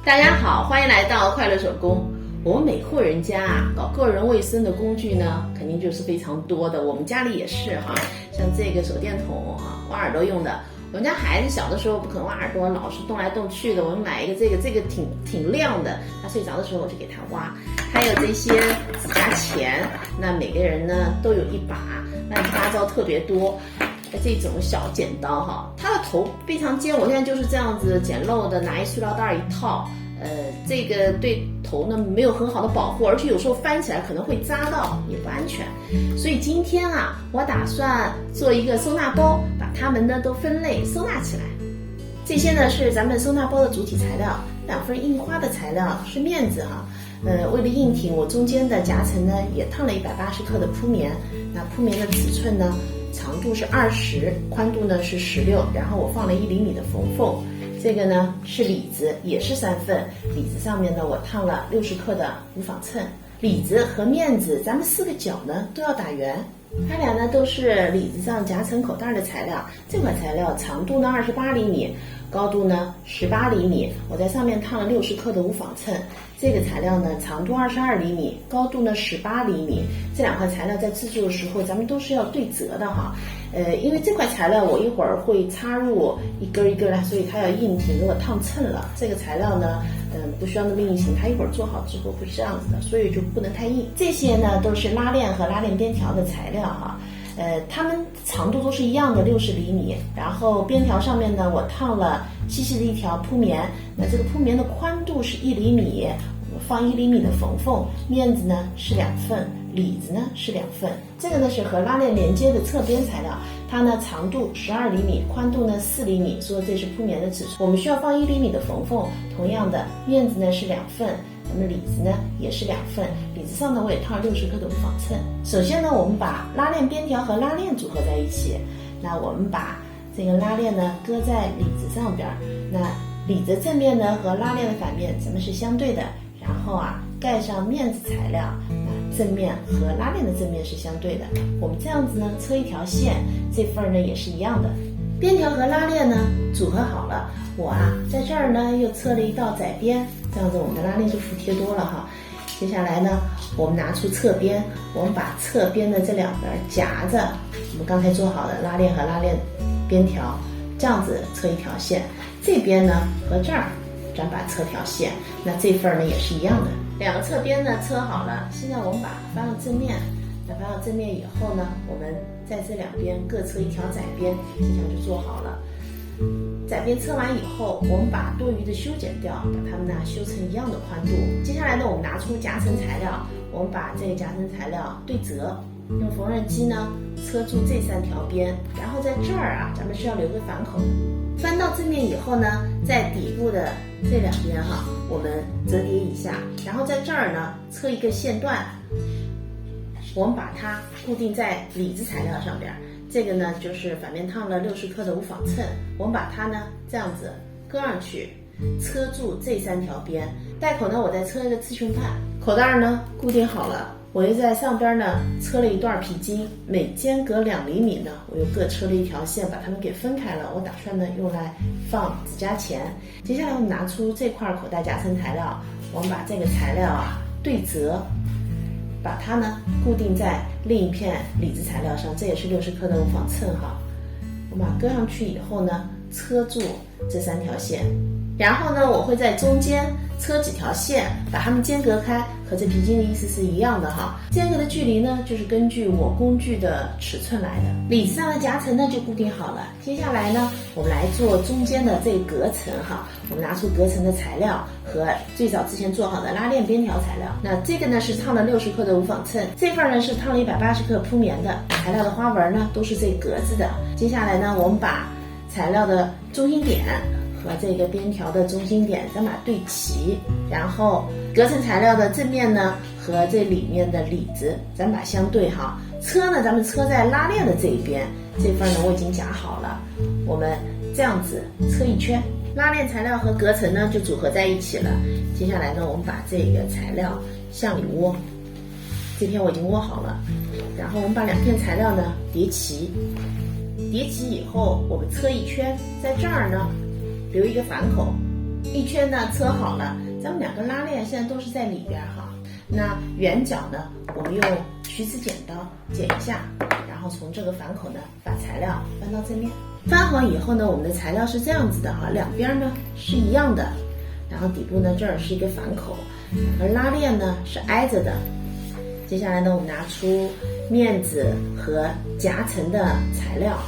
大家好，欢迎来到快乐手工。我们每户人家啊，搞个人卫生的工具呢，肯定就是非常多的。我们家里也是哈，像这个手电筒啊，挖耳朵用的。我们家孩子小的时候不肯挖耳朵，老是动来动去的。我们买一个这个挺亮的，他睡着的时候我就给他挖。还有这些指甲钳，那每个人呢都有一把，乱七八糟特别多。这种小剪刀哈，它的头非常尖，我现在就是这样子简陋的拿一塑料袋一套，这个对头呢没有很好的保护，而且有时候翻起来可能会扎到，也不安全。所以今天啊，我打算做一个收纳包，把它们呢都分类收纳起来。这些呢是咱们收纳包的主体材料，2份印花的材料是面子哈。为了硬挺，我中间的夹层呢也烫了180克的铺棉，那铺棉的尺寸呢，长度是20，宽度呢是16，然后我放了1厘米的缝缝。这个呢是里子，也是3份，里子上面呢我烫了60克的无纺衬。里子和面子，咱们4个角呢都要打圆。它俩呢都是里子上夹层口袋的材料，这款材料长度呢28厘米，高度呢18厘米，我在上面烫了60克的无纺衬。这个材料呢长度22厘米，高度呢18厘米。这2块材料在制作的时候咱们都是要对折的哈。因为这块材料我一会儿会插入一根一根的，所以它要硬挺，如果烫蹭了，这个材料呢不需要那么硬性，它一会儿做好之后会是这样子的，所以就不能太硬。这些呢都是拉链和拉链边条的材料哈。它们长度都是一样的60厘米，然后边条上面呢我烫了细细的一条铺棉，那这个铺棉的宽度是1厘米，我放1厘米的缝缝，面子呢是2份，里子呢是2份。这个呢是和拉链连接的侧边材料，它呢长度12厘米，宽度呢4厘米，所以这是铺棉的尺寸。我们需要放1厘米的缝缝，同样的面子呢是2份，咱们里子呢也是2份，里子上呢我也烫60克的无纺衬。首先呢我们把拉链边条和拉链组合在一起，那我们把这个拉链呢搁在里子上边，那里子正面呢和拉链的反面咱们是相对的，然后啊盖上面子材料，那正面和拉链的正面是相对的。我们这样子呢车一条线，这份呢也是一样的。边条和拉链呢组合好了，我啊在这儿呢又车了一道窄边，这样子我们的拉链就服帖多了哈。接下来呢我们拿出侧边，我们把侧边的这2边夹着我们刚才做好的拉链和拉链边条，这样子车一条线。这边呢和这儿咱把车条线，那这份呢也是一样的。2个侧边呢车好了，现在我们把它翻到正面，那翻到正面以后呢，我们在这2边各车一条窄边，这条就做好了。窄边车完以后，我们把多余的修剪掉，把它们呢修成一样的宽度。接下来呢，我们拿出夹层材料，我们把这个夹层材料对折，用缝纫机呢车住这3条边，然后在这儿啊，咱们是要留个反口的。翻到正面以后呢，在底部的这2边哈，我们折叠一下，然后在这儿呢车一个线段，我们把它固定在里子材料上边。这个呢就是反面烫了60克的无纺衬，我们把它呢这样子搁上去，车住这3条边。带口呢我再车一个刺绣帕，口袋呢固定好了，我又在上边呢车了一段皮筋，每间隔2厘米呢，我又各车了一条线，把它们给分开了。我打算呢用来放指甲钳。接下来我们拿出这块口袋夹层材料，我们把这个材料啊对折，把它呢固定在另一片里子材料上，这也是60克的无纺衬哈。我们把它搁上去以后呢，车住这3条线，然后呢我会在中间车几条线，把它们间隔开，和这皮筋的意思是一样的哈。间隔的距离呢就是根据我工具的尺寸来的。里子上的夹层呢就固定好了，接下来呢我们来做中间的这个隔层哈。我们拿出隔层的材料和最早之前做好的拉链边条材料，那这个呢是烫了60克的无纺衬，这份呢是烫了180克铺棉的，材料的花纹呢都是这格子的。接下来呢我们把材料的中心点和这个边条的中心点咱把它对齐，然后隔层材料的正面呢和这里面的里子咱把它相对哈。车呢咱们车在拉链的这一边，这份呢我已经夹好了，我们这样子车一圈，拉链材料和隔层呢就组合在一起了。接下来呢我们把这个材料向里窝，这片我已经窝好了，然后我们把2片材料呢叠齐，叠齐以后我们车一圈，在这儿呢留一个反口，一圈呢车好了，咱们2个拉链现在都是在里边哈。那圆角呢，我们用曲子剪刀剪一下，然后从这个反口呢把材料翻到正面。翻好以后呢，我们的材料是这样子的哈，两边呢是一样的，然后底部呢这儿是一个反口，而拉链呢是挨着的。接下来呢，我们拿出面子和夹层的材料，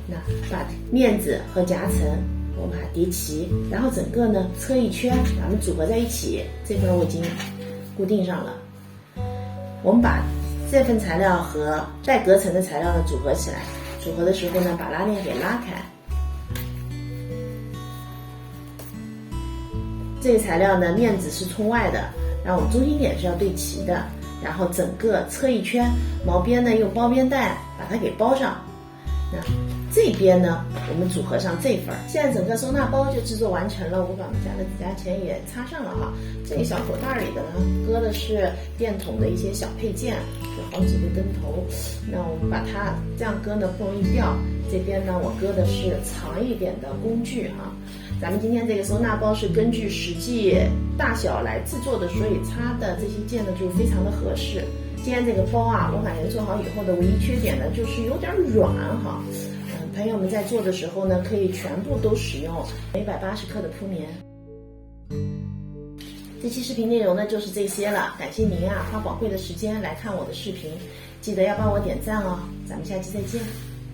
那把面子和夹层我们把它叠齐，然后整个呢车一圈，把它们组合在一起。这份我已经固定上了。我们把这份材料和带隔层的材料呢组合起来，组合的时候呢，把拉链给拉开。这个材料呢，面子是冲外的，然后我们中心点是要对齐的，然后整个车一圈，毛边呢用包边带把它给包上。那这边呢，我们组合上这份。现在整个收纳包就制作完成了，我把我们家的指甲钳也插上了哈。这个小口袋里的呢，搁的是电筒的一些小配件，就好几个灯头。那我们把它这样搁呢不容易掉。这边呢，我搁的是长一点的工具哈。咱们今天这个收纳包是根据实际大小来制作的，所以插的这些件呢就非常的合适。今天这个包啊，我感觉做好以后的唯一缺点呢，就是有点软哈。朋友们在做的时候呢，可以全部都使用180克的铺棉。这期视频内容呢就是这些了，感谢您啊花宝贵的时间来看我的视频，记得要帮我点赞哦，咱们下期再见。